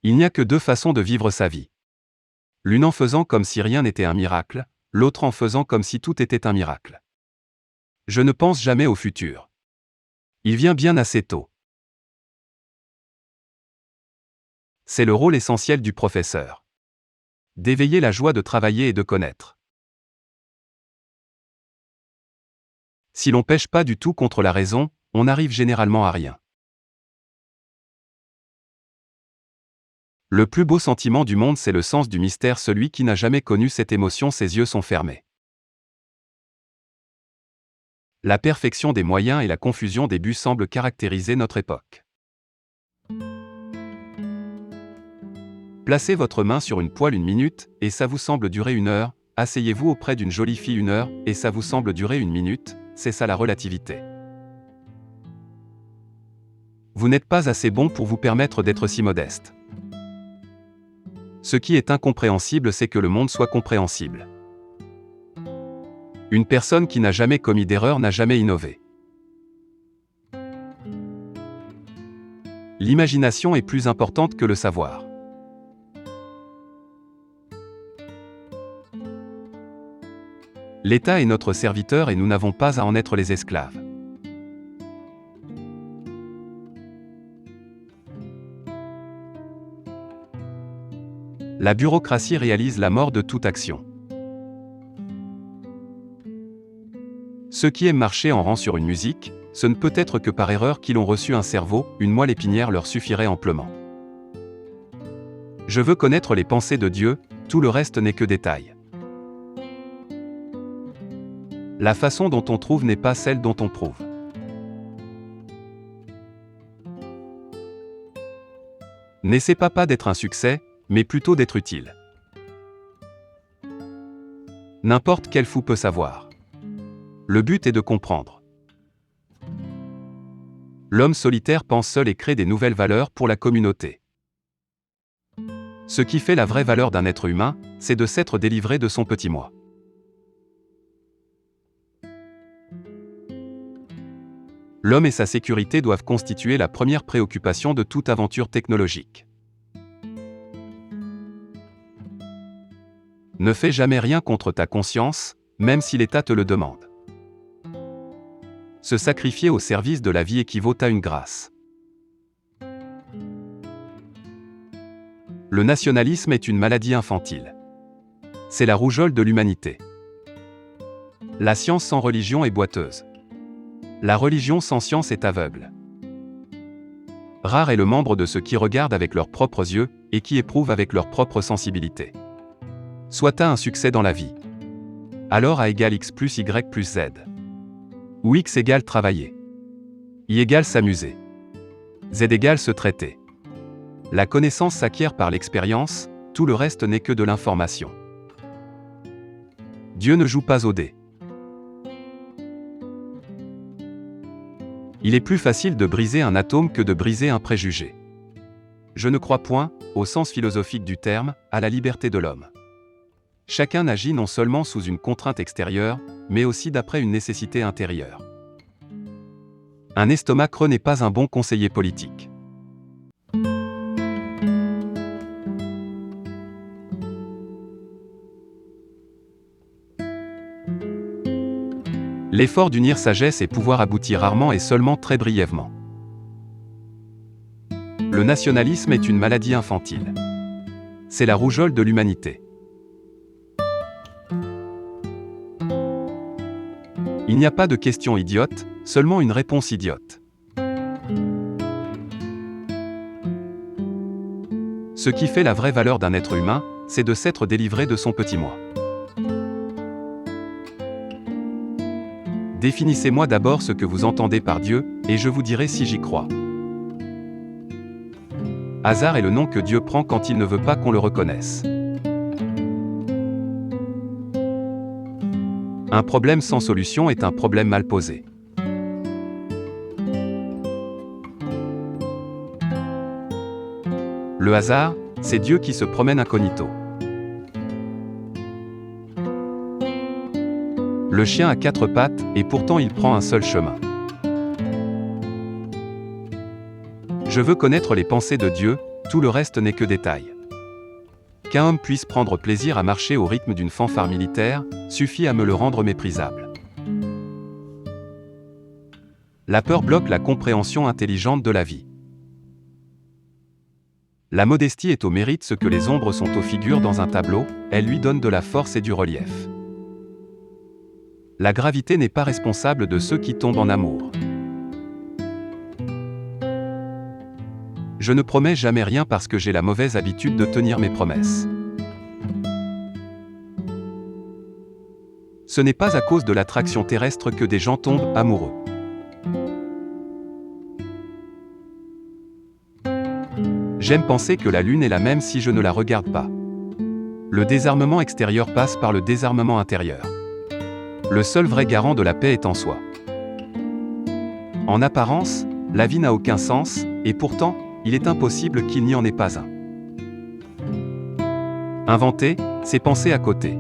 Il n'y a que deux façons de vivre sa vie. L'une en faisant comme si rien n'était un miracle, l'autre en faisant comme si tout était un miracle. Je ne pense jamais au futur. Il vient bien assez tôt. C'est le rôle essentiel du professeur. D'éveiller la joie de travailler et de connaître. Si l'on pèche pas du tout contre la raison, on n'arrive généralement à rien. Le plus beau sentiment du monde, c'est le sens du mystère. Celui qui n'a jamais connu cette émotion, ses yeux sont fermés. La perfection des moyens et la confusion des buts semblent caractériser notre époque. Placez votre main sur une poêle 1 minute, et ça vous semble durer 1 heure. Asseyez-vous auprès d'une jolie fille 1 heure, et ça vous semble durer 1 minute. C'est ça la relativité. Vous n'êtes pas assez bon pour vous permettre d'être si modeste. Ce qui est incompréhensible, c'est que le monde soit compréhensible. Une personne qui n'a jamais commis d'erreur n'a jamais innové. L'imagination est plus importante que le savoir. L'État est notre serviteur et nous n'avons pas à en être les esclaves. La bureaucratie réalise la mort de toute action. Ceux qui aiment marcher en rang sur une musique, ce ne peut être que par erreur qu'ils ont reçu un cerveau, une moelle épinière leur suffirait amplement. Je veux connaître les pensées de Dieu, tout le reste n'est que détail. La façon dont on trouve n'est pas celle dont on prouve. N'essaie pas d'être un succès, mais plutôt d'être utile. N'importe quel fou peut savoir. Le but est de comprendre. L'homme solitaire pense seul et crée des nouvelles valeurs pour la communauté. Ce qui fait la vraie valeur d'un être humain, c'est de s'être délivré de son petit moi. L'homme et sa sécurité doivent constituer la première préoccupation de toute aventure technologique. Ne fais jamais rien contre ta conscience, même si l'État te le demande. Se sacrifier au service de la vie équivaut à une grâce. Le nationalisme est une maladie infantile. C'est la rougeole de l'humanité. La science sans religion est boiteuse. La religion sans science est aveugle. Rare est le membre de ceux qui regardent avec leurs propres yeux, et qui éprouvent avec leur propre sensibilité. Soit A un succès dans la vie. Alors A égale X plus Y plus Z. Ou X égale travailler. Y égale s'amuser. Z égale se traiter. La connaissance s'acquiert par l'expérience, tout le reste n'est que de l'information. Dieu ne joue pas au dé. Il est plus facile de briser un atome que de briser un préjugé. Je ne crois point, au sens philosophique du terme, à la liberté de l'homme. Chacun agit non seulement sous une contrainte extérieure, mais aussi d'après une nécessité intérieure. Un estomac creux n'est pas un bon conseiller politique. L'effort d'unir sagesse et pouvoir aboutit rarement et seulement très brièvement. Le nationalisme est une maladie infantile. C'est la rougeole de l'humanité. Il n'y a pas de question idiote, seulement une réponse idiote. Ce qui fait la vraie valeur d'un être humain, c'est de s'être délivré de son petit moi. Définissez-moi d'abord ce que vous entendez par Dieu, et je vous dirai si j'y crois. Hasard est le nom que Dieu prend quand il ne veut pas qu'on le reconnaisse. Un problème sans solution est un problème mal posé. Le hasard, c'est Dieu qui se promène incognito. Le chien a 4 pattes, et pourtant il prend un seul chemin. Je veux connaître les pensées de Dieu, Tout le reste n'est que détail. Qu'un homme puisse prendre plaisir à marcher au rythme d'une fanfare militaire, suffit à me le rendre méprisable. La peur bloque la compréhension intelligente de la vie. La modestie est au mérite ce que les ombres sont aux figures dans un tableau, elle lui donne de la force et du relief. La gravité n'est pas responsable de ceux qui tombent en amour. Je ne promets jamais rien parce que j'ai la mauvaise habitude de tenir mes promesses. Ce n'est pas à cause de l'attraction terrestre que des gens tombent amoureux. J'aime penser que la Lune est la même si je ne la regarde pas. Le désarmement extérieur passe par le désarmement intérieur. Le seul vrai garant de la paix est en soi. En apparence, la vie n'a aucun sens, et pourtant, il est impossible qu'il n'y en ait pas un. Inventer, c'est penser à côté.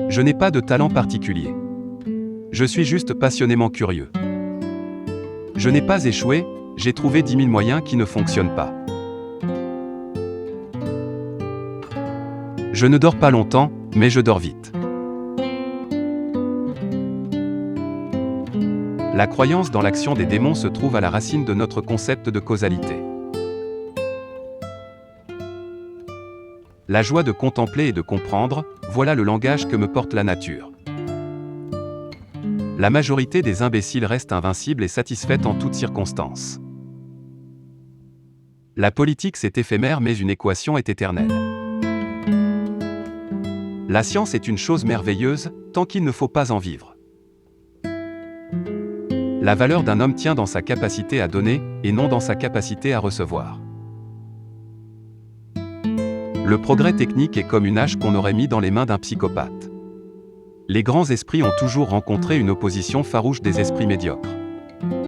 Je n'ai pas de talent particulier. Je suis juste passionnément curieux. Je n'ai pas échoué, j'ai trouvé 10 000 moyens qui ne fonctionnent pas. Je ne dors pas longtemps, mais je dors vite. La croyance dans l'action des démons se trouve à la racine de notre concept de causalité. La joie de contempler et de comprendre, voilà le langage que me porte la nature. La majorité des imbéciles reste invincible et satisfaite en toutes circonstances. La politique c'est éphémère mais une équation est éternelle. La science est une chose merveilleuse, tant qu'il ne faut pas en vivre. La valeur d'un homme tient dans sa capacité à donner, et non dans sa capacité à recevoir. Le progrès technique est comme une hache qu'on aurait mis dans les mains d'un psychopathe. Les grands esprits ont toujours rencontré une opposition farouche des esprits médiocres.